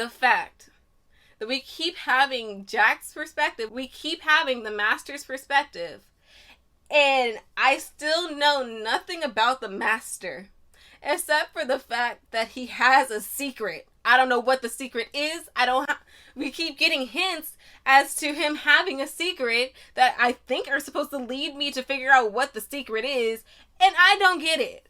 the fact that we keep having Jack's perspective, we keep having the Master's perspective, and I still know nothing about the Master except for the fact that he has a secret. I don't know what the secret is. We keep getting hints as to him having a secret that I think are supposed to lead me to figure out what the secret is, and I don't get it.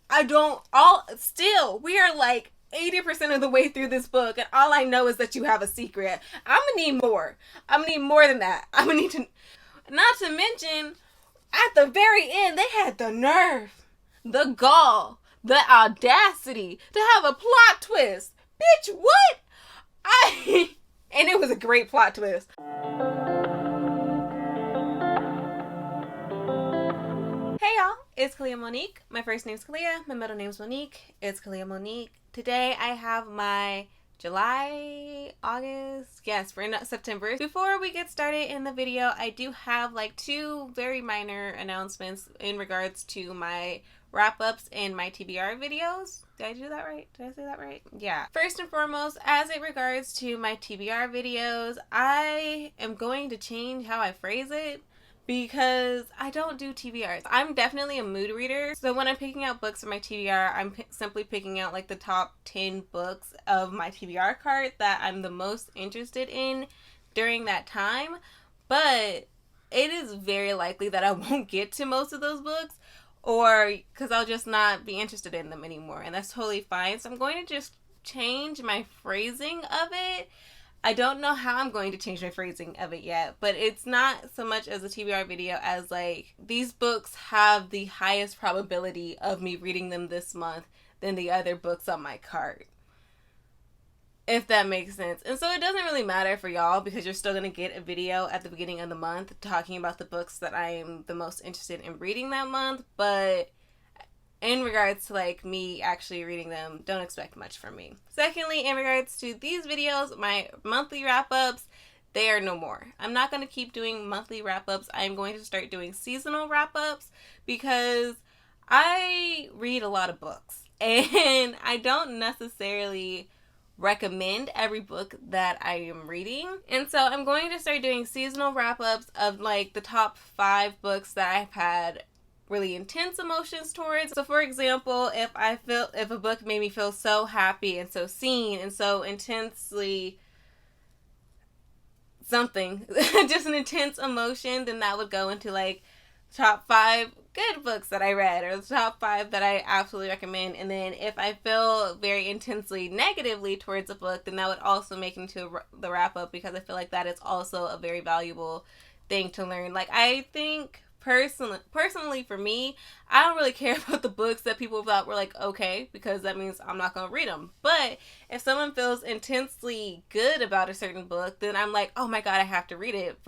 We are like 80% of the way through this book, and all I know is that you have a secret. I'm gonna need more. I'm gonna need more than that. I'm gonna need to, not to mention, at the very end, they had the nerve, the gall, the audacity to have a plot twist. Bitch, what? And it was a great plot twist. Hey y'all, it's Clara Monique. My first name's Clara, my middle name's Monique. It's Clara Monique. Today I have my July, August, yes, we're in September. Before we get started in the video, I do have like two very minor announcements in regards to my wrap-ups and my TBR videos. Did I do that right? Did I say that right? Yeah. First and foremost, as it regards to my TBR videos, I am going to change how I phrase it because I don't do TBRs. I'm definitely a mood reader. So when I'm picking out books for my TBR, I'm simply picking out like the top 10 books of my TBR card that I'm the most interested in during that time. But it is very likely that I won't get to most of those books, or because I'll just not be interested in them anymore, and that's totally fine. So I'm going to just change my phrasing of it. I don't know how I'm going to change my phrasing of it yet, but it's not so much as a TBR video as like, these books have the highest probability of me reading them this month than the other books on my cart, if that makes sense. And so it doesn't really matter for y'all because you're still going to get a video at the beginning of the month talking about the books that I am the most interested in reading that month. But in regards to like me actually reading them, don't expect much from me. Secondly, in regards to these videos, my monthly wrap-ups, they are no more. I'm not going to keep doing monthly wrap-ups. I'm going to start doing seasonal wrap-ups because I read a lot of books and I don't necessarily recommend every book that I am reading. And so I'm going to start doing seasonal wrap-ups of like the top 5 books that I've had really intense emotions towards. So for example, if a book made me feel so happy and so seen and so intensely something, just an intense emotion, then that would go into like top 5 good books that I read, or the top 5 that I absolutely recommend. And then if I feel very intensely negatively towards a book, then that would also make into the wrap up, because I feel like that is also a very valuable thing to learn. Like, I think personally for me, I don't really care about the books that people thought were like okay, because that means I'm not gonna read them. But if someone feels intensely good about a certain book, then I'm like, oh my god, I have to read it.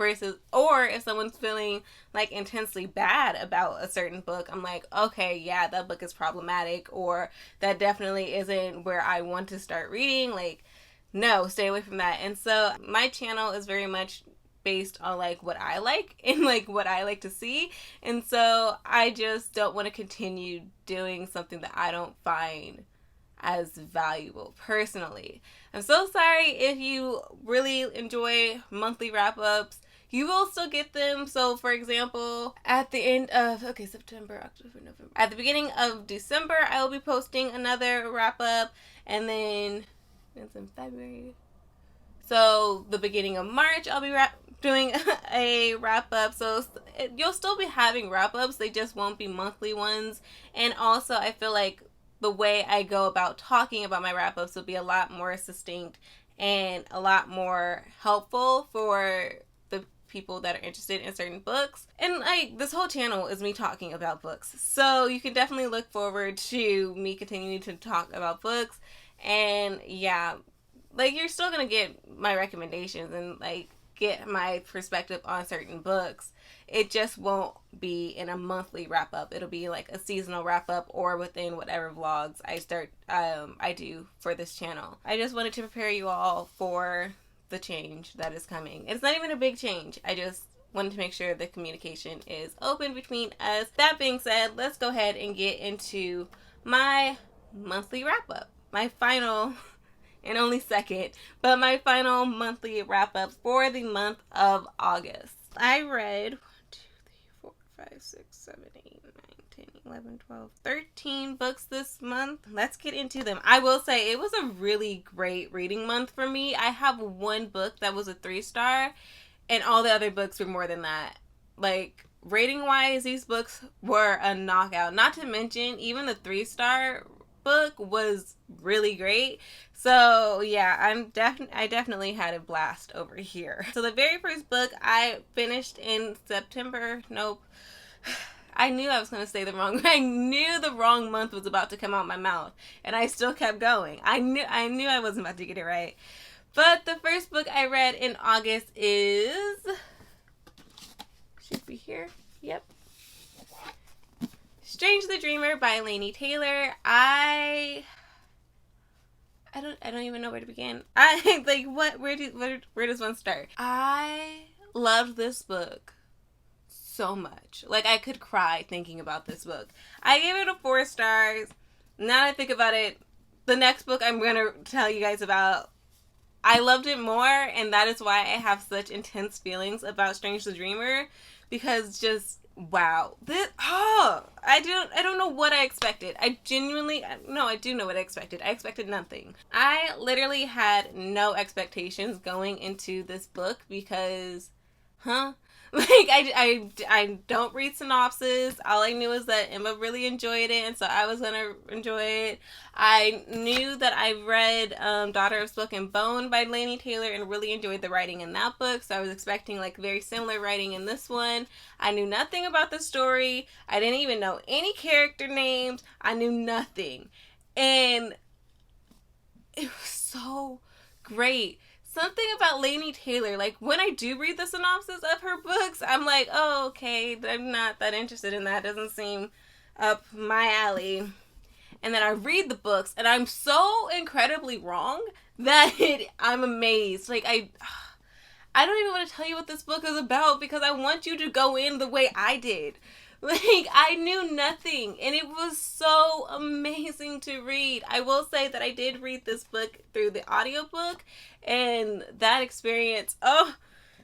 Or if someone's feeling like intensely bad about a certain book, I'm like, okay, yeah, that book is problematic, or that definitely isn't where I want to start reading. Like, no, stay away from that. And so my channel is very much based on like what I like and like what I like to see, and so I just don't want to continue doing something that I don't find as valuable personally. I'm so sorry if you really enjoy monthly wrap-ups. You will still get them. So for example, at the end of September, October, November, at the beginning of December, I will be posting another wrap-up, and then it's in February. So the beginning of March, I'll be doing a wrap-up. So you'll still be having wrap-ups. They just won't be monthly ones. And also, I feel like the way I go about talking about my wrap-ups will be a lot more succinct and a lot more helpful for the people that are interested in certain books. And like, this whole channel is me talking about books. So you can definitely look forward to me continuing to talk about books. And yeah, like, you're still gonna get my recommendations and like get my perspective on certain books. It just won't be in a monthly wrap up. It'll be like a seasonal wrap up, or within whatever vlogs I do for this channel. I just wanted to prepare you all for the change that is coming. It's not even a big change. I just wanted to make sure the communication is open between us. That being said, let's go ahead and get into my monthly wrap up. My final and only second, but my final monthly wrap up for the month of August. I read 1, 2, 3, 4, 5, 6, 7, 8, 9, 10, 11, 12, 13 books this month. Let's get into them. I will say it was a really great reading month for me. I have one book that was a 3-star, and all the other books were more than that. Like, rating wise, these books were a knockout. Not to mention, even the 3-star book was really great. So yeah, I definitely had a blast over here. So the very first book I finished in September. Nope. I knew I was going to say I knew the wrong month was about to come out my mouth, and I still kept going. I knew I wasn't about to get it right. But the first book I read in August is, should be here. Yep. Strange the Dreamer by Laini Taylor. I don't even know where to begin. Where does one start? I loved this book so much. Like, I could cry thinking about this book. I gave it a 4 stars. Now that I think about it, the next book I'm going to tell you guys about, I loved it more, and that is why I have such intense feelings about Strange the Dreamer, because just, wow. I don't know what I expected. I do know what I expected. I expected nothing. I literally had no expectations going into this book because, like, I don't read synopsis. All I knew is that Emma really enjoyed it, and so I was gonna enjoy it. I knew that I read Daughter of Smoke and Bone by Laini Taylor and really enjoyed the writing in that book, so I was expecting like very similar writing in this one. I knew nothing about the story. I didn't even know any character names. I knew nothing. And it was so great. Something about Laini Taylor, like, when I do read the synopsis of her books, I'm like, oh, okay, I'm not that interested in that. Doesn't seem up my alley. And then I read the books, and I'm so incredibly wrong that I'm amazed. Like, I don't even want to tell you what this book is about because I want you to go in the way I did. Like, I knew nothing, and it was so amazing to read. I will say that I did read this book through the audiobook, and that experience,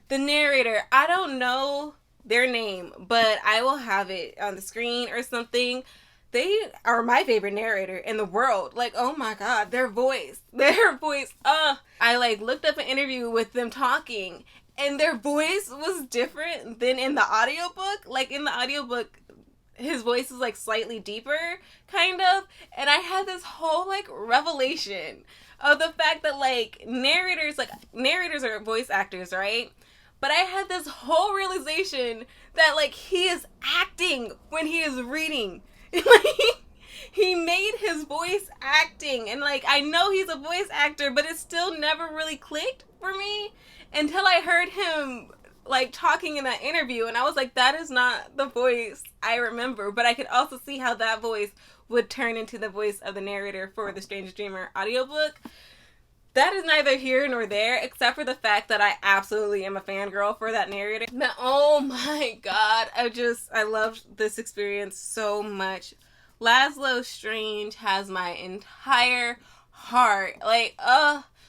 the narrator, I don't know their name, but I will have it on the screen or something. They are my favorite narrator in the world. Like, oh my god, their voice, I like looked up an interview with them talking, and their voice was different than in the audiobook. Like, in the audiobook, his voice is like slightly deeper, kind of. And I had this whole like revelation of the fact that like narrators are voice actors, right? But I had this whole realization that like he is acting when he is reading. Like, he made his voice acting, and like I know he's a voice actor, but it still never really clicked for me until I heard him like talking in that interview, and I was like, that is not the voice I remember. But I could also see how that voice would turn into the voice of the narrator for the Strange Dreamer audiobook. That is neither here nor there, except for the fact that I absolutely am a fangirl for that narrator. But oh my god, I loved this experience so much. Laszlo Strange has my entire heart. Like,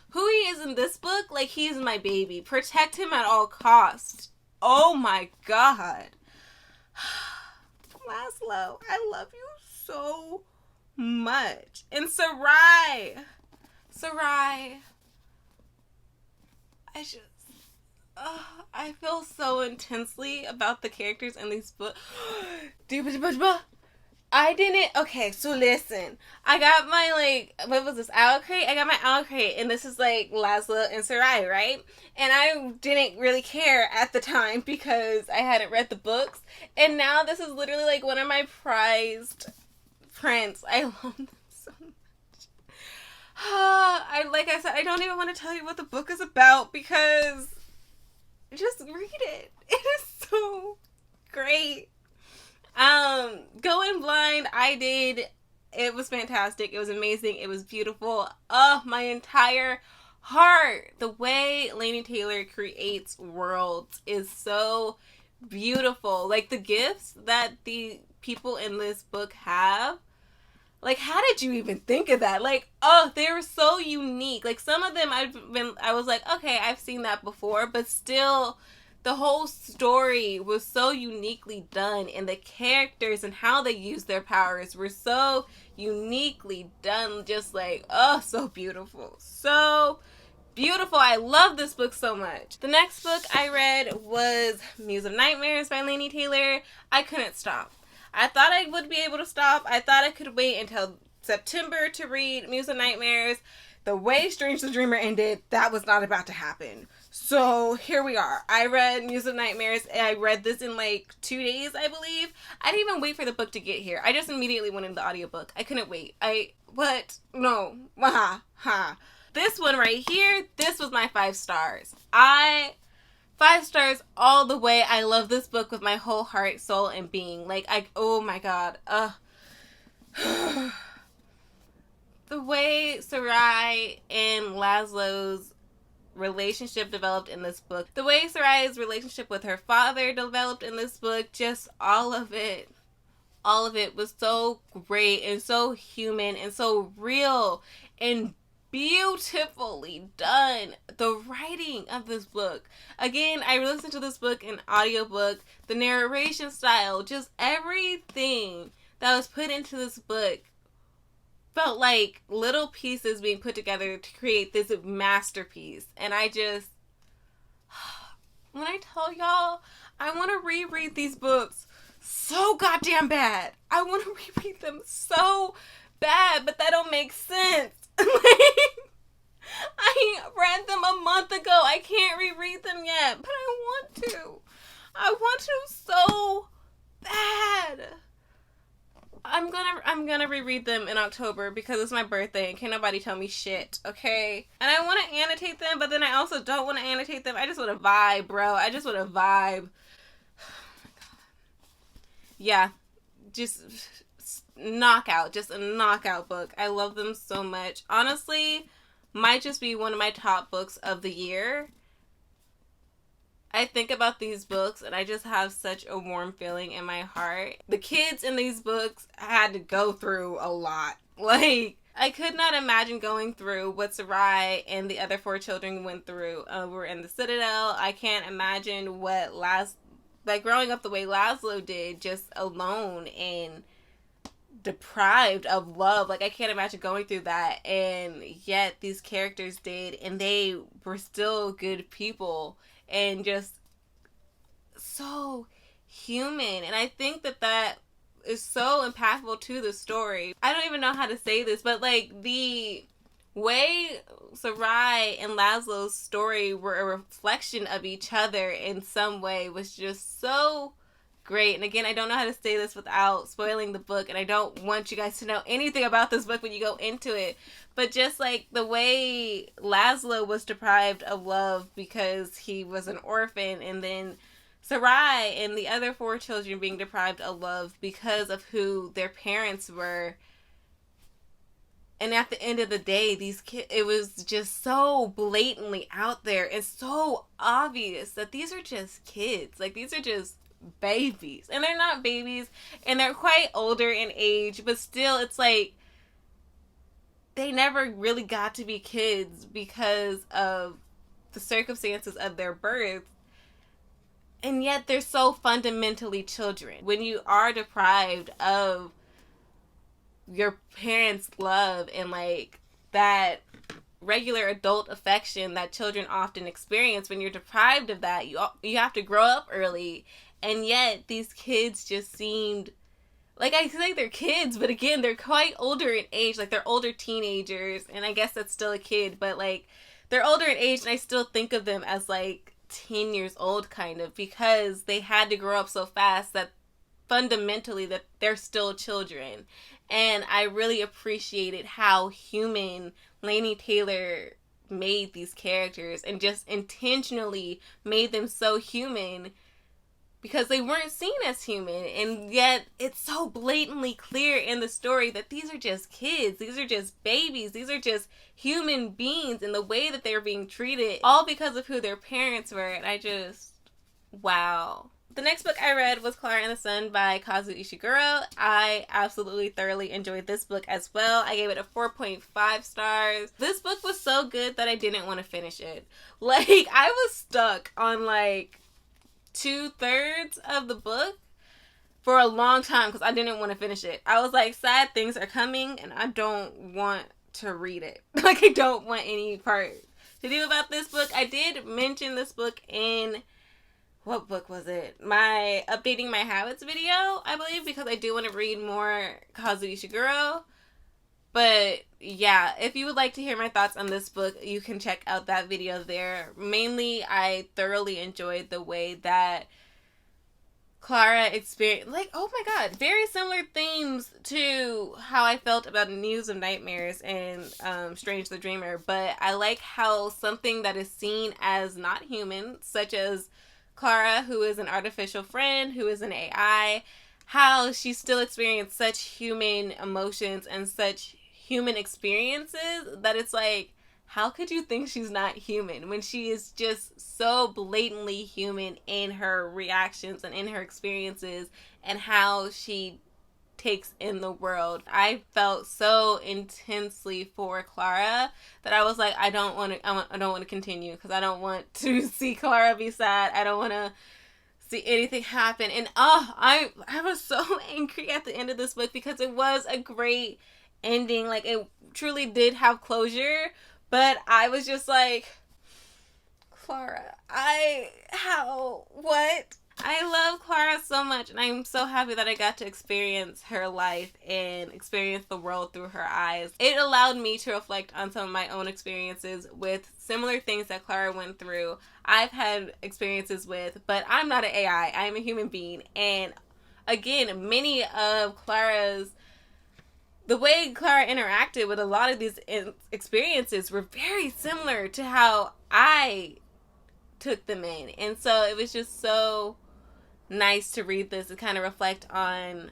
who he is in this book, like, he's my baby. Protect him at all costs. Oh my god. Laszlo, I love you so much. And Sarai, I feel so intensely about the characters in these books. Okay, so listen. I got my, like, what was this, owl crate? I got my owl crate, and this is, like, Laszlo and Sarai, right? And I didn't really care at the time because I hadn't read the books. And now this is literally, like, one of my prized prints. I love them so much. Like I said, I don't even want to tell you what the book is about because just read it. It is so great. Going blind, I did. It was fantastic. It was amazing. It was beautiful. My entire heart. The way Laini Taylor creates worlds is so beautiful. Like, the gifts that the people in this book have, Like, how did you even think of that? Like, oh, they were so unique. Like, some of them I was like, okay, I've seen that before, but still, the whole story was so uniquely done, and the characters and how they used their powers were so uniquely done. Just like, oh, so beautiful. So beautiful. I love this book so much. The next book I read was Muse of Nightmares by Laini Taylor. I couldn't stop. I thought I would be able to stop. I thought I could wait until September to read Muse of Nightmares. The way Strange the Dreamer ended, that was not about to happen. So here we are. I read Muse of Nightmares, and I read this in like 2 days, I believe. I didn't even wait for the book to get here. I just immediately went into the audiobook. I couldn't wait. No. This one right here, this was my 5 stars. 5 stars all the way. I love this book with my whole heart, soul, and being. Like, oh my god. The way Sarai and Laszlo's relationship developed in this book. The way Sarai's relationship with her father developed in this book. Just all of it. All of it was so great and so human and so real and beautifully done. The writing of this book, again, I listened to this book in audiobook, the narration style, just everything that was put into this book felt like little pieces being put together to create this masterpiece. And I just, when I tell y'all, I want to reread these books so goddamn bad. I want to reread them so bad, but that don't make sense. I read them a month ago. I can't reread them yet, but I want to. I want to so bad. I'm gonna reread them in October because it's my birthday and can't nobody tell me shit, okay? And I want to annotate them, but then I also don't want to annotate them. I just want to vibe, bro. I just want to vibe. Oh my god. Yeah, just knockout, just a knockout book. I love them so much. Honestly, might just be one of my top books of the year. I think about these books and I just have such a warm feeling in my heart. The kids in these books had to go through a lot. Like, I could not imagine going through what Sarai and the other 4 children went through over in the Citadel. I can't imagine what growing up the way Laszlo did, just alone and deprived of love. Like, I can't imagine going through that, and yet these characters did, and they were still good people and just so human. And I think that is so impactful to the story. I don't even know how to say this, but like the way Sarai and Laszlo's story were a reflection of each other in some way was just so great. And again, I don't know how to say this without spoiling the book, and I don't want you guys to know anything about this book when you go into it, but just like the way Laszlo was deprived of love because he was an orphan, and then Sarai and the other 4 children being deprived of love because of who their parents were. And at the end of the day, these kids, it was just so blatantly out there and so obvious that these are just kids. Like, these are just babies. And they're not babies, and they're quite older in age, but still, it's like they never really got to be kids because of the circumstances of their birth. And yet they're so fundamentally children. When you are deprived of your parents' love and like that regular adult affection that children often experience, when you're deprived of that, you have to grow up early. And yet these kids just seemed like, I say they're kids, but again, they're quite older in age. Like, they're older teenagers, and I guess that's still a kid, but like they're older in age, and I still think of them as like 10 years old kind of, because they had to grow up so fast that fundamentally that they're still children. And I really appreciated how human Laini Taylor made these characters, and just intentionally made them so human because they weren't seen as human. And yet it's so blatantly clear in the story that these are just kids, these are just babies, these are just human beings, and the way that they're being treated, all because of who their parents were. And I just, wow. The next book I read was Clara and the Sun by Kazu Ishiguro. I absolutely thoroughly enjoyed this book as well. I gave it a 4.5 stars. This book was so good that I didn't want to finish it. Like, I was stuck on like 2/3 of the book for a long time because I didn't want to finish it. I was like, sad things are coming and I don't want to read it. Like, I don't want any part to do about this book. I did mention this book in, what book was it? My Updating My Habits video, I believe, because I do want to read more Kazu Ishiguro. But yeah, if you would like to hear my thoughts on this book, you can check out that video there. Mainly, I thoroughly enjoyed the way that Clara experienced, like, oh my god, very similar themes to how I felt about News of Nightmares and Strange the Dreamer. But I like how something that is seen as not human, such as Clara, who is an artificial friend, who is an AI, how she still experienced such human emotions and such human experiences that it's like, how could you think she's not human when she is just so blatantly human in her reactions and in her experiences and how she takes in the world. I felt so intensely for Clara that I was like, I don't want to continue because I don't want to see Clara be sad. I don't want to see anything happen. And I was so angry at the end of this book because it was a great ending. Like, it truly did have closure, but I was just like, Clara, what? I love Clara so much, and I'm so happy that I got to experience her life and experience the world through her eyes. It allowed me to reflect on some of my own experiences with similar things that Clara went through. I've had experiences with, but I'm not an AI. I am a human being. And again, many of the way Clara interacted with a lot of these experiences were very similar to how I took them in. And so it was just so nice to read this and kind of reflect on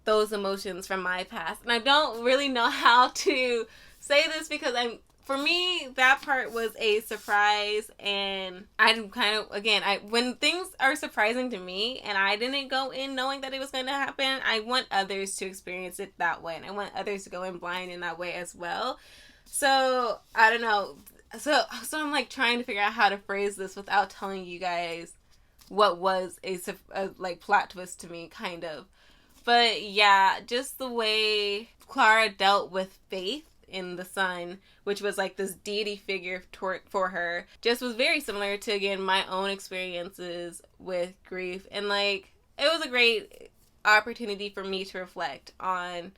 those emotions from my past. And I don't really know how to say this because for me, that part was a surprise, and I'm kind of, again, when things are surprising to me and I didn't go in knowing that it was going to happen, I want others to experience it that way, and I want others to go in blind in that way as well. So, I don't know. So I'm like trying to figure out how to phrase this without telling you guys what was a like plot twist to me, kind of. But yeah, just the way Clara dealt with faith in the sun, which was like this deity figure for her, just was very similar to, again, my own experiences with grief. And like, it was a great opportunity for me to reflect on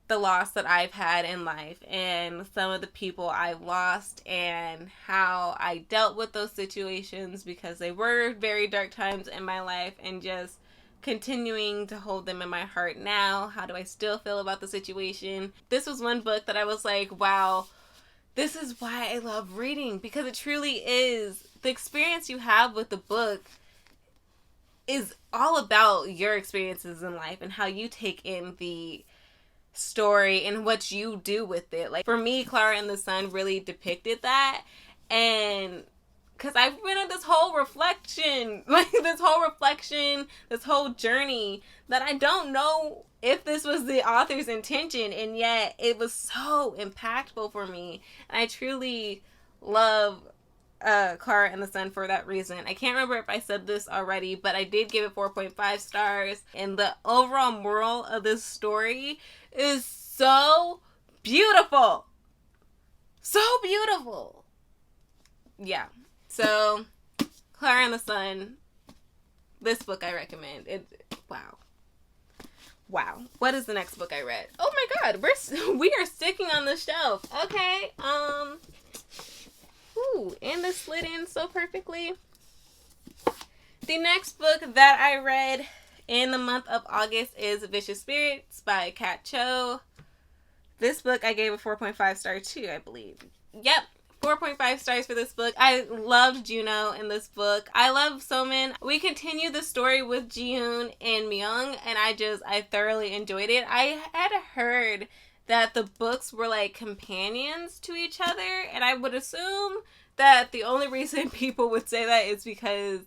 the loss that I've had in life and some of the people I've lost and how I dealt with those situations, because they were very dark times in my life, and just continuing to hold them in my heart now. How do I still feel about the situation? This was one book that I was like, wow, this is why I love reading, because it truly is, the experience you have with the book is all about your experiences in life and how you take in the story and what you do with it. Like, for me, Clara and the Sun really depicted that. And because I've been on this whole reflection, this whole journey that I don't know if this was the author's intention, and yet it was so impactful for me. And I truly love Clara and the Sun for that reason. I can't remember if I said this already, but I did give it 4.5 stars. And the overall moral of this story is so beautiful. So beautiful. Yeah. So, Clara and the Sun, this book I recommend. Wow. What is the next book I read? Oh my god, we are sticking on the shelf. Okay. And this slid in so perfectly. The next book that I read in the month of August is Vicious Spirits by Kat Cho. This book I gave a 4.5 star too, I believe. Yep. 4.5 stars for this book. I loved Juno in this book. I love Somin. We continue the story with Jihoon and Myung, and I thoroughly enjoyed it. I had heard that the books were like companions to each other, and I would assume that the only reason people would say that is because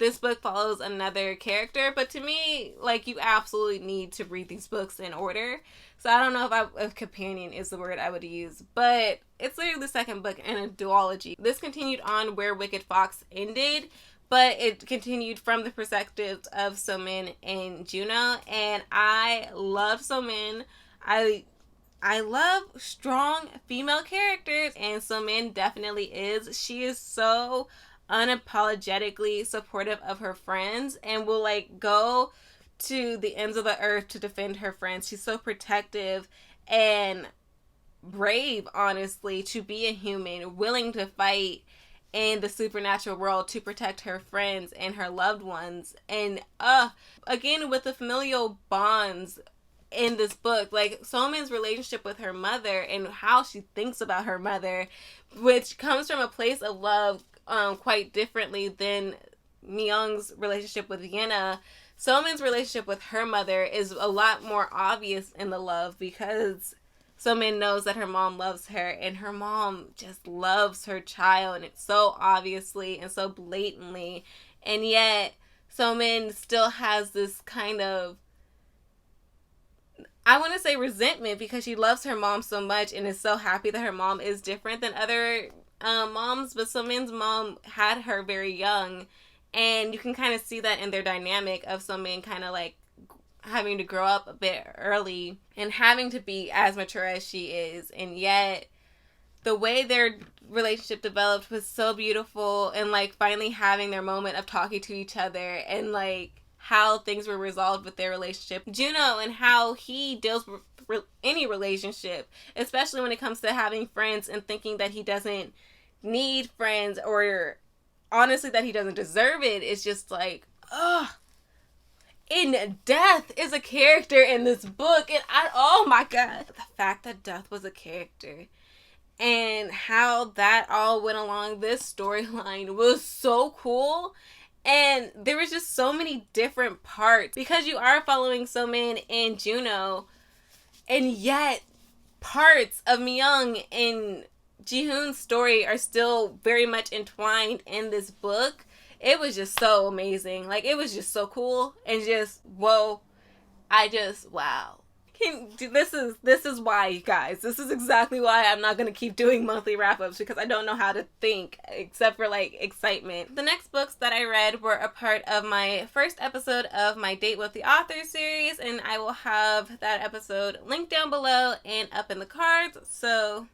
this book follows another character, but to me, like, you absolutely need to read these books in order. So I don't know if companion is the word I would use, but it's literally the second book in a duology. This continued on where Wicked Fox ended, but it continued from the perspectives of So-min and Juno, and I love So-min. I love strong female characters, and So-min definitely is. She is so unapologetically supportive of her friends and will, like, go to the ends of the earth to defend her friends. She's so protective and brave, honestly, to be a human, willing to fight in the supernatural world to protect her friends and her loved ones. And again, with the familial bonds in this book, like So-min's relationship with her mother and how she thinks about her mother, which comes from a place of love, quite differently than Myung's relationship with Yena. So-min's relationship with her mother is a lot more obvious in the love, because So-min knows that her mom loves her, and her mom just loves her child, and it's so obviously and so blatantly, and yet So-min still has this kind of, I want to say, resentment, because she loves her mom so much and is so happy that her mom is different than other moms, but So-min's mom had her very young, and you can kind of see that in their dynamic of So-min kind of like having to grow up a bit early and having to be as mature as she is, and yet the way their relationship developed was so beautiful, and like finally having their moment of talking to each other, and like how things were resolved with their relationship. Juno and how he deals with any relationship, especially when it comes to having friends and thinking that he doesn't need friends, or honestly that he doesn't deserve it. It's just like, ugh. In Death is a character in this book, and oh my god, the fact that Death was a character and how that all went along this storyline was so cool. And there was just so many different parts, because you are following So-min and Juno, and yet parts of Myung and Ji-hoon's story are still very much entwined in this book. It was just so amazing. Like, it was just so cool, and just, whoa. Wow. This is why, you guys. This is exactly why I'm not going to keep doing monthly wrap-ups, because I don't know how to think except for, like, excitement. The next books that I read were a part of my first episode of my Date with the Author series, and I will have that episode linked down below and up in the cards, so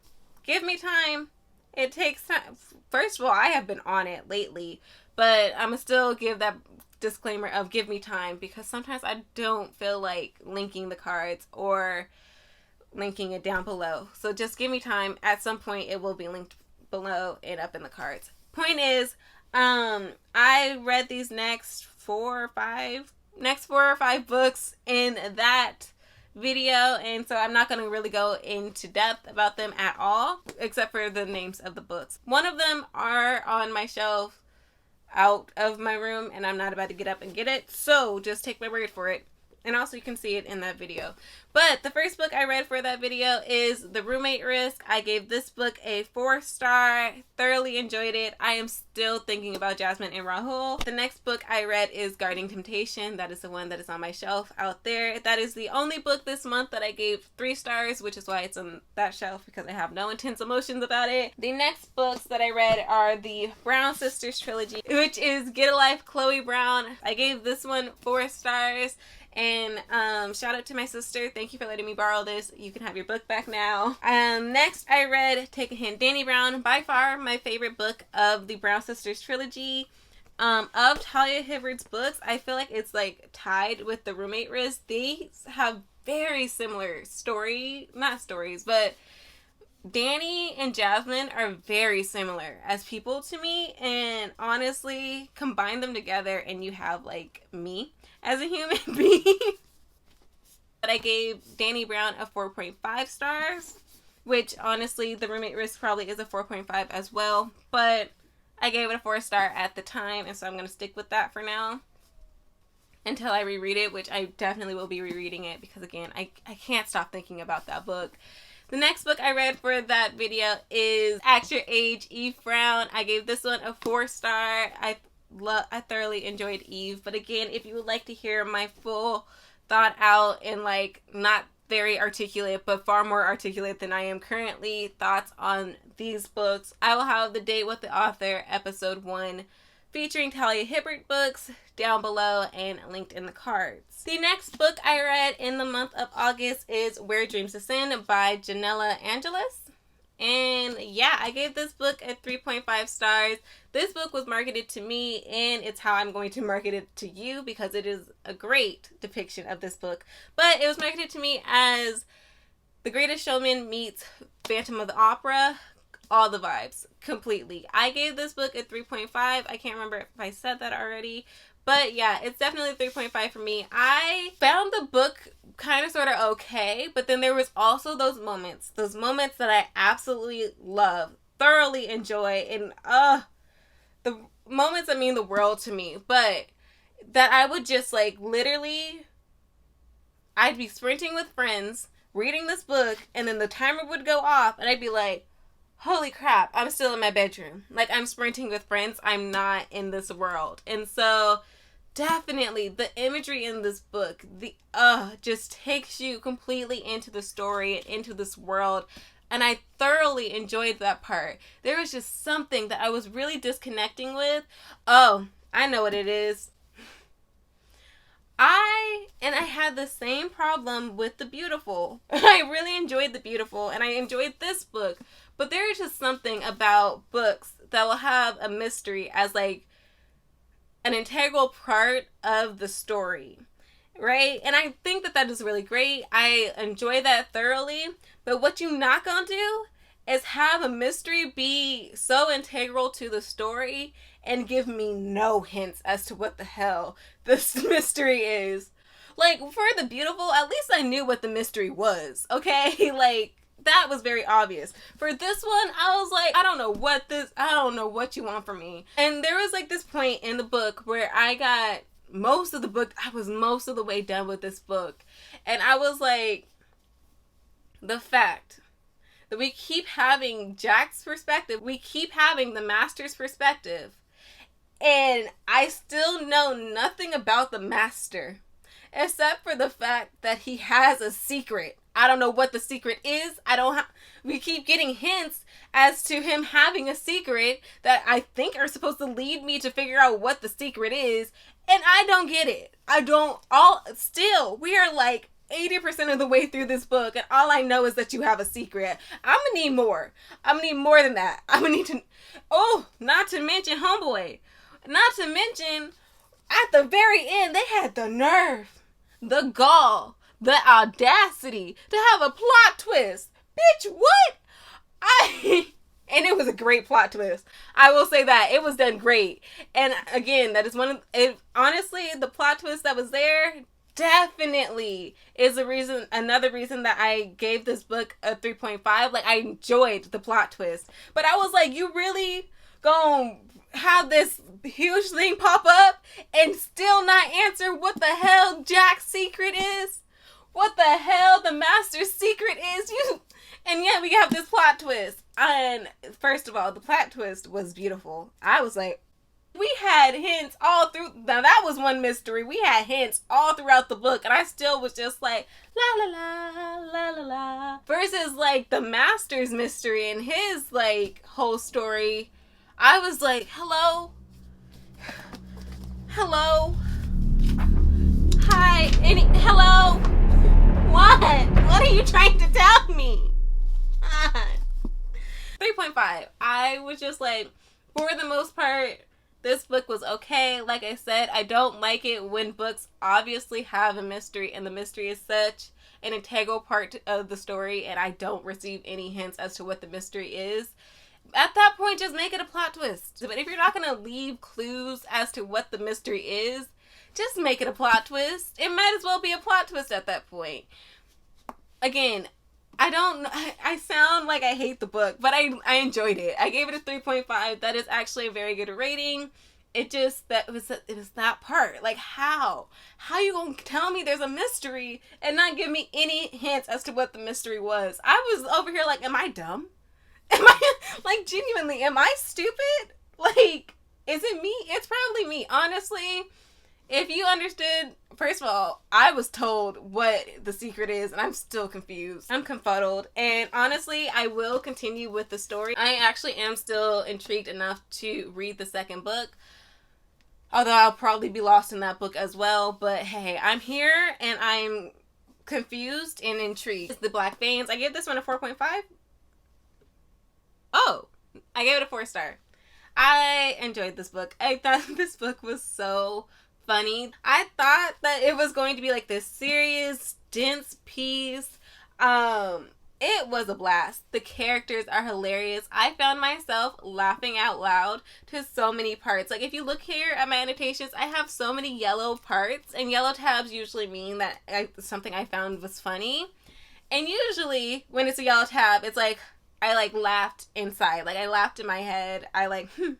give me time. It takes time. First of all, I have been on it lately, but I'm going to still give that disclaimer of give me time, because sometimes I don't feel like linking the cards or linking it down below. So just give me time. At some point it will be linked below and up in the cards. Point is, I read these next four or five books in that video, and so I'm not going to really go into depth about them at all, except for the names of the books. One of them are on my shelf out of my room, and I'm not about to get up and get it, so just take my word for it. And also you can see it in that video. But the first book I read for that video is The Roommate Risk. I gave this book a 4-star, thoroughly enjoyed it. I am still thinking about Jasmine and Rahul. The next book I read is Guarding Temptation. That is the one that is on my shelf out there. That is the only book this month that I gave 3 stars, which is why it's on that shelf, because I have no intense emotions about it. The next books that I read are the Brown Sisters trilogy, which is Get a Life, Chloe Brown. I gave this one 4 stars. And shout out to my sister. Thank you for letting me borrow this. You can have your book back now. Next, I read Take a Hint, Dani Brown. By far my favorite book of the Brown Sisters trilogy. Of Talia Hibbard's books, I feel like it's like tied with The Roommate Risk. These have very similar not stories, but Dani and Jasmine are very similar as people to me. And honestly, combine them together and you have like me as a human being. But I gave Dani Brown a 4.5 stars, which honestly The Roommate Risk probably is a 4.5 as well, but I gave it a 4-star at the time, and so I'm going to stick with that for now until I reread it, which I definitely will be rereading it, because again, I can't stop thinking about that book. The next book I read for that video is At Your Age, Eve Brown. I gave this one a 4-star. I thoroughly enjoyed Eve. But again, if you would like to hear my full thought out and like not very articulate, but far more articulate than I am currently, thoughts on these books, I will have The Date with the Author, episode 1, featuring Talia Hibbert books, down below and linked in the cards. The next book I read in the month of August is Where Dreams Ascend by Janella Angeles. And yeah, I gave this book a 3.5 stars. This book was marketed to me, and it's how I'm going to market it to you because it is a great depiction of this book. But it was marketed to me as The Greatest Showman meets Phantom of the Opera. All the vibes, completely. I gave this book a 3.5. I can't remember if I said that already. But yeah, it's definitely 3.5 for me. I found the book kind of sort of okay, but then there was also those moments that I absolutely love, thoroughly enjoy, and the moments that mean the world to me. But that I would just like literally, I'd be sprinting with friends, reading this book, and then the timer would go off, and I'd be like, holy crap, I'm still in my bedroom. Like, I'm sprinting with friends. I'm not in this world. And so, definitely, the imagery in this book, just takes you completely into the story and into this world. And I thoroughly enjoyed that part. There was just something that I was really disconnecting with. Oh, I know what it is. I had the same problem with The Beautiful. I really enjoyed The Beautiful, and I enjoyed this book. But there is just something about books that will have a mystery as like an integral part of the story, right? And I think that is really great. I enjoy that thoroughly. But what you not gonna do is have a mystery be so integral to the story and give me no hints as to what the hell this mystery is. Like, for The Beautiful, at least I knew what the mystery was, okay? Like, that was very obvious. For this one, I was like, I don't know what you want from me. And there was like this point in the book where I was most of the way done with this book. And I was like, the fact that we keep having Jack's perspective, we keep having the master's perspective, and I still know nothing about the master, except for the fact that he has a secret. I don't know what the secret is. We keep getting hints as to him having a secret that I think are supposed to lead me to figure out what the secret is, and I don't get it. We are like 80% of the way through this book, and all I know is that you have a secret. I'm gonna need more. I'm gonna need more than that. I'm gonna need to, not to mention Homeboy. Not to mention, at the very end, they had the nerve, the gall, the audacity to have a plot twist. Bitch, what? And it was a great plot twist. I will say that. It was done great. And again, that is honestly, the plot twist that was there definitely is another reason that I gave this book a 3.5. Like, I enjoyed the plot twist. But I was like, you really gonna have this huge thing pop up and still not answer what the hell Jack's secret is? What the hell the master's secret is? And yet we have this plot twist. And first of all, the plot twist was beautiful. I was like, we had hints all through. Now that was one mystery. We had hints all throughout the book, and I still was just like, la la la, la la la. Versus like the master's mystery and his like whole story. I was like, hello? Hi, hello? What? What are you trying to tell me? 3.5. I was just like, for the most part, this book was okay. Like I said, I don't like it when books obviously have a mystery and the mystery is such an integral part of the story and I don't receive any hints as to what the mystery is. At that point, just make it a plot twist. But if you're not going to leave clues as to what the mystery is, just make it a plot twist. It might as well be a plot twist at that point. Again, I sound like I hate the book, but I enjoyed it. I gave it a 3.5. That is actually a very good rating. It was that part. Like, how you gonna tell me there's a mystery and not give me any hints as to what the mystery was? I was over here like, am I dumb? Am I, like, genuinely, am I stupid? Like, Is it me? It's probably me. Honestly, if you understood, first of all, I was told what the secret is, and I'm still confused. I'm confuddled. And honestly, I will continue with the story. I actually am still intrigued enough to read the second book. Although I'll probably be lost in that book as well. But hey, I'm here, and I'm confused and intrigued. The Black Veins. I gave this one a 4.5. Oh, I gave it a 4-star. I enjoyed this book. I thought this book was so funny. I thought that it was going to be like this serious, dense piece. It was a blast. The characters are hilarious. I found myself laughing out loud to so many parts. Like, if you look here at my annotations, I have so many yellow parts, and yellow tabs usually mean that something I found was funny. And usually, when it's a yellow tab, it's like, I like laughed inside. Like, I laughed in my head. I was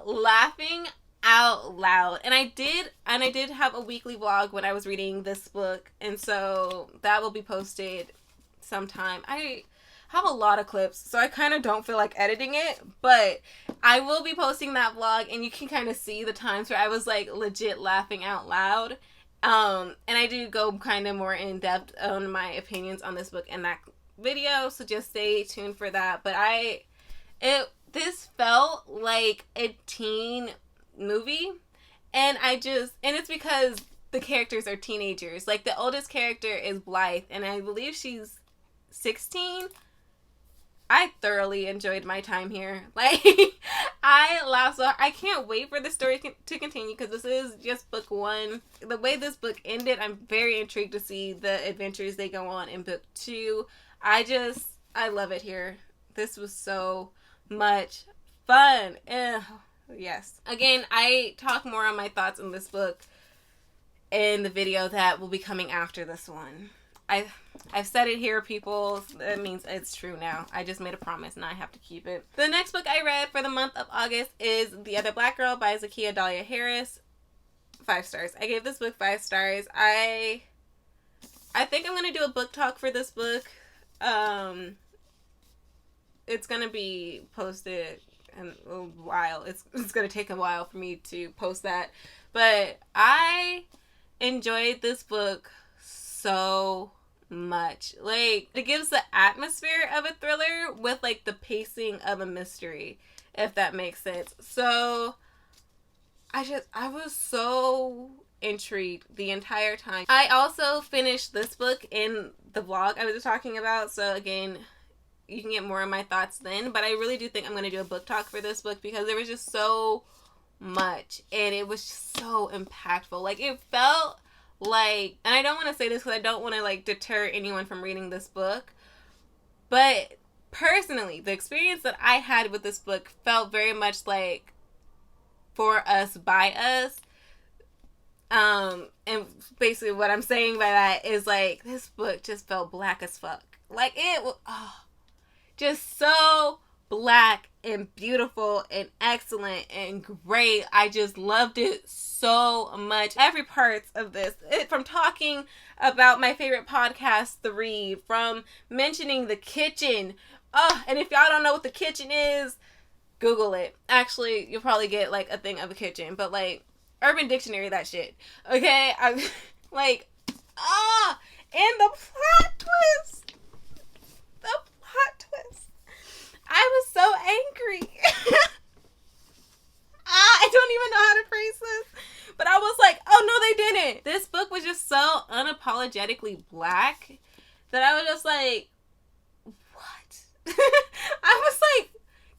laughing out loud. And I did have a weekly vlog when I was reading this book, and so that will be posted sometime. I have a lot of clips, so I kind of don't feel like editing it, but I will be posting that vlog, and you can kind of see the times where I was like legit laughing out loud. And I do go kind of more in depth on my opinions on this book in that video, so just stay tuned for that. But this felt like a teen movie, and it's because the characters are teenagers. Like, the oldest character is Blythe, and I believe she's 16. I thoroughly enjoyed my time here. Like, I laughed so hard. I can't wait for the story to continue, because this is just book 1. The way this book ended, I'm very intrigued to see the adventures they go on in book 2. I love it here. This was so much fun. Yes. Again, I talk more on my thoughts on this book in the video that will be coming after this one. I've said it here, people. That means it's true now. I just made a promise, and I have to keep it. The next book I read for the month of August is The Other Black Girl by Zakiya Dahlia Harris. 5 stars. I gave this book 5 stars. I think I'm going to do a book talk for this book. It's going to be posted in a while. It's going to take a while for me to post that. But I enjoyed this book so much. Like, it gives the atmosphere of a thriller with like the pacing of a mystery, if that makes sense. So I was so intrigued the entire time. I also finished this book in the vlog I was talking about, so again, you can get more of my thoughts then. But I really do think I'm going to do a book talk for this book, because there was just so much, and it was just so impactful. Like, it felt like, and I don't want to say this because I don't want to like deter anyone from reading this book, but personally, the experience that I had with this book felt very much like For Us by Us. And basically what I'm saying by that is, like, this book just felt black as fuck. Like, it was just so black and beautiful and excellent and great. I just loved it so much. Every part of this, from talking about my favorite podcast 3, from mentioning the kitchen. And if y'all don't know what the kitchen is, Google it. Actually, you'll probably get like a thing of a kitchen, but like Urban Dictionary that shit. Okay, I'm like, and the plot twist. The plot twist. I was so angry. I don't even know how to phrase this, but I was like, oh no, they didn't. This book was just so unapologetically black that I was just like, what? I was like,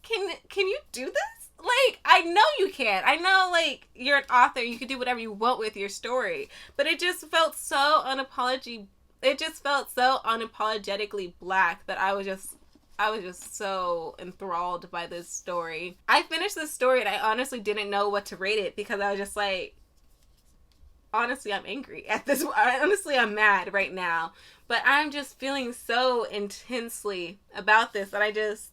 can you do this? Like, I know you can. I know, like, you're an author. You can do whatever you want with your story. But it just felt so unapologetically black that I was just so enthralled by this story. I finished this story and I honestly didn't know what to rate it, because I was just like, honestly, I'm angry at this. Honestly, I'm mad right now. But I'm just feeling so intensely about this that I just...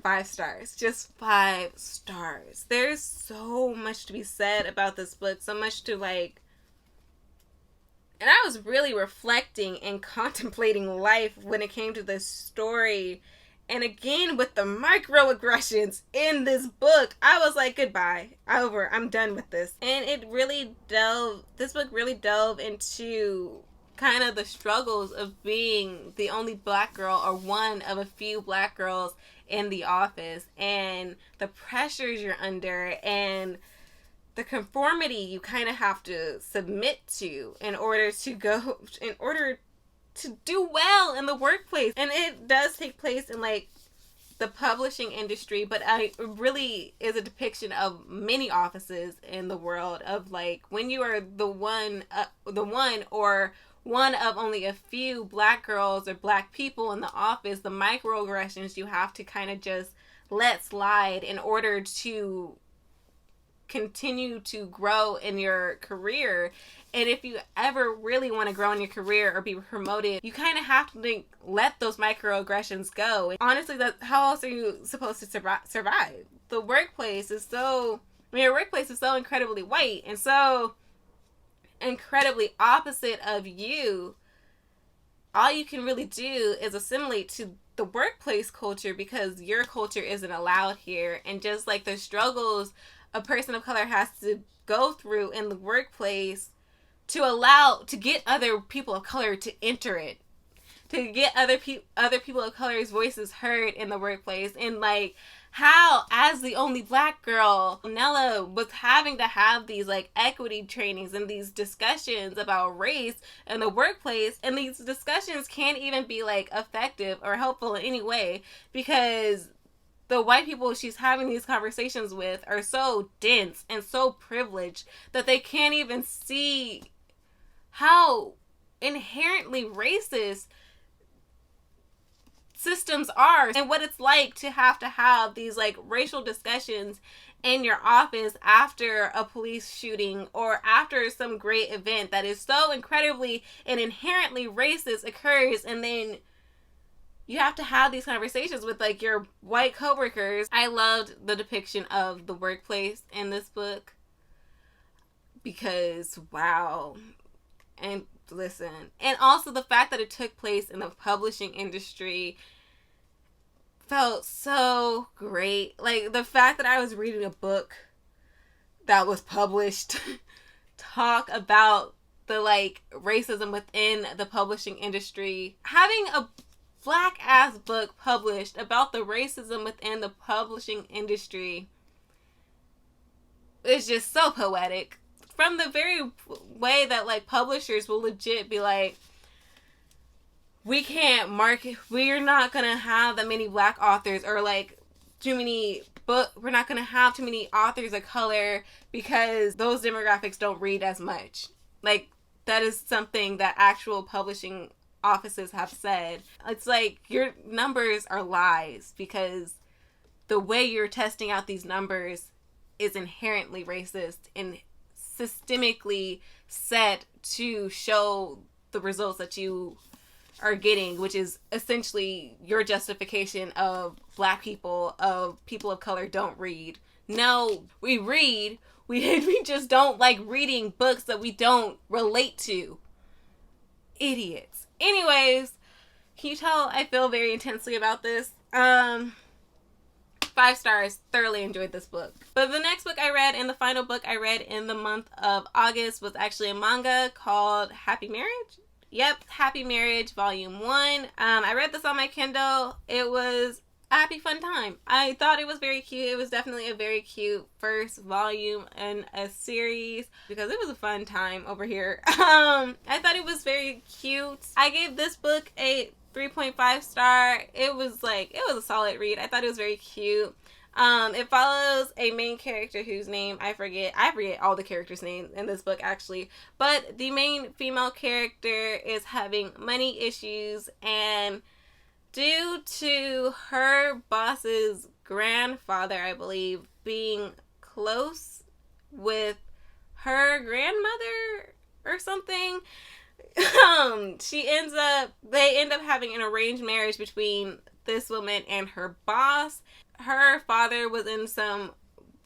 5 stars. Just 5 stars. There's so much to be said about this book. So much to like... And I was really reflecting and contemplating life when it came to this story. And again, with the microaggressions in this book, I was like, goodbye. Over. I'm done with this. And this book really delved into kind of the struggles of being the only black girl or one of a few black girls in the office, and the pressures you're under, and the conformity you kind of have to submit to in order to do well in the workplace. And it does take place in like the publishing industry, but it really is a depiction of many offices in the world of like when you are the one or one of only a few black girls or black people in the office, the microaggressions you have to kind of just let slide in order to continue to grow in your career. And if you ever really want to grow in your career or be promoted, you kind of have to let those microaggressions go. And honestly, how else are you supposed to survive? The workplace is your workplace is so incredibly white and so incredibly opposite of you. All you can really do is assimilate to the workplace culture because your culture isn't allowed here. And just like the struggles a person of color has to go through in the workplace to get other people of color to enter it, to get other people of color's voices heard in the workplace. And like how, as the only black girl, Nella was having to have these like equity trainings and these discussions about race in the workplace, and these discussions can't even be like effective or helpful in any way because the white people she's having these conversations with are so dense and so privileged that they can't even see how inherently racist systems are and what it's like to have these like racial discussions in your office after a police shooting or after some great event that is so incredibly and inherently racist occurs, and then you have to have these conversations with like your white coworkers. I loved the depiction of the workplace in this book because wow. And listen, and also the fact that it took place in the publishing industry felt so great. Like the fact that I was reading a book that was published talk about the like racism within the publishing industry. Having a black ass book published about the racism within the publishing industry is just so poetic. From the very way that like publishers will legit be like, we can't market, we're not gonna have that many black authors, or like we're not gonna have too many authors of color because those demographics don't read as much. Like that is something that actual publishing offices have said. It's like your numbers are lies because the way you're testing out these numbers is inherently racist and systemically set to show the results that you are getting, which is essentially your justification of black people, of people of color don't read. No, we read. We just don't like reading books that we don't relate to. Idiots. Anyways, can you tell I feel very intensely about this? 5 stars. Thoroughly enjoyed this book. But the next book I read and the final book I read in the month of August was actually a manga called Happy Marriage. Yep, Happy Marriage Volume 1. I read this on my Kindle. It was a happy fun time. I thought it was very cute. It was definitely a very cute first volume in a series because it was a fun time over here. I thought it was very cute. I gave this book a 3.5 star. It was a solid read. I thought it was very cute. It follows a main character whose name I forget all the characters' names in this book actually, but the main female character is having money issues, and due to her boss's grandfather, I believe, being close with her grandmother or something, they end up having an arranged marriage between this woman and her boss. Her father was in some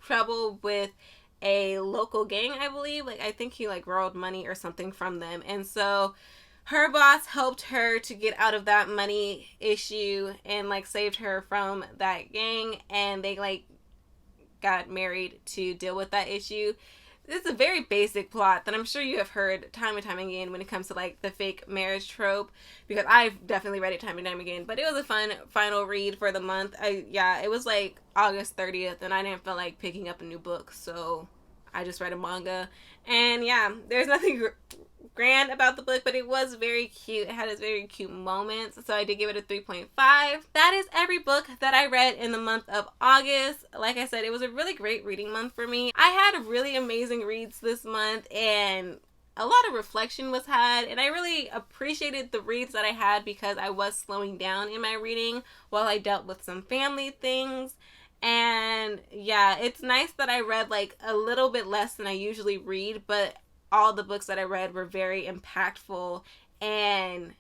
trouble with a local gang, I believe. I think he borrowed money or something from them. And so her boss helped her to get out of that money issue and like saved her from that gang, and they like got married to deal with that issue. It's a very basic plot that I'm sure you have heard time and time again when it comes to like the fake marriage trope, because I've definitely read it time and time again. But it was a fun final read for the month. It was like August 30th, and I didn't feel like picking up a new book, so I just read a manga. And yeah, there's nothing grand about the book, but it was very cute. It had its very cute moments, so I did give it a 3.5. That is every book that I read in the month of August. Like I said, it was a really great reading month for me. I had really amazing reads this month, and a lot of reflection was had, and I really appreciated the reads that I had because I was slowing down in my reading while I dealt with some family things. And yeah, it's nice that I read like a little bit less than I usually read, but all the books that I read were very impactful and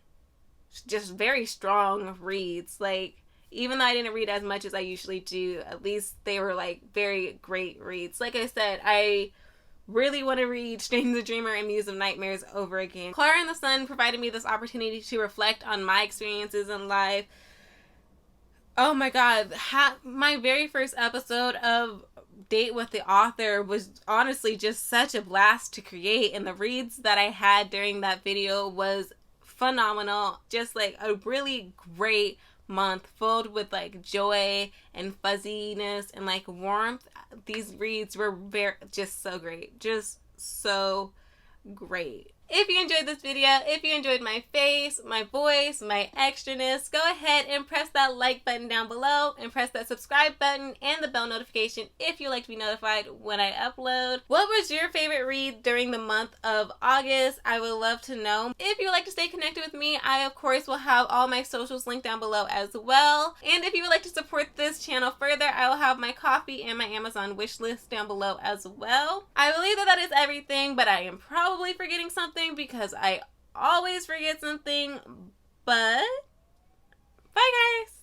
just very strong reads. Like, even though I didn't read as much as I usually do, at least they were like very great reads. Like I said, I really want to read Strange the Dreamer and Muse of Nightmares over again. Clara and the Sun provided me this opportunity to reflect on my experiences in life. Oh my god, my very first episode of Date with the Author was honestly just such a blast to create, and the reads that I had during that video was phenomenal. Just like a really great month filled with like joy and fuzziness and like warmth. These reads were just so great. Just so great. If you enjoyed this video, if you enjoyed my face, my voice, my extraness, go ahead and press that like button down below and press that subscribe button and the bell notification if you like to be notified when I upload. What was your favorite read during the month of August? I would love to know. If you would like to stay connected with me, I of course will have all my socials linked down below as well. And if you would like to support this channel further, I will have my Ko-fi and my Amazon wish list down below as well. I believe that is everything, but I am probably forgetting something because I always forget something. But bye guys.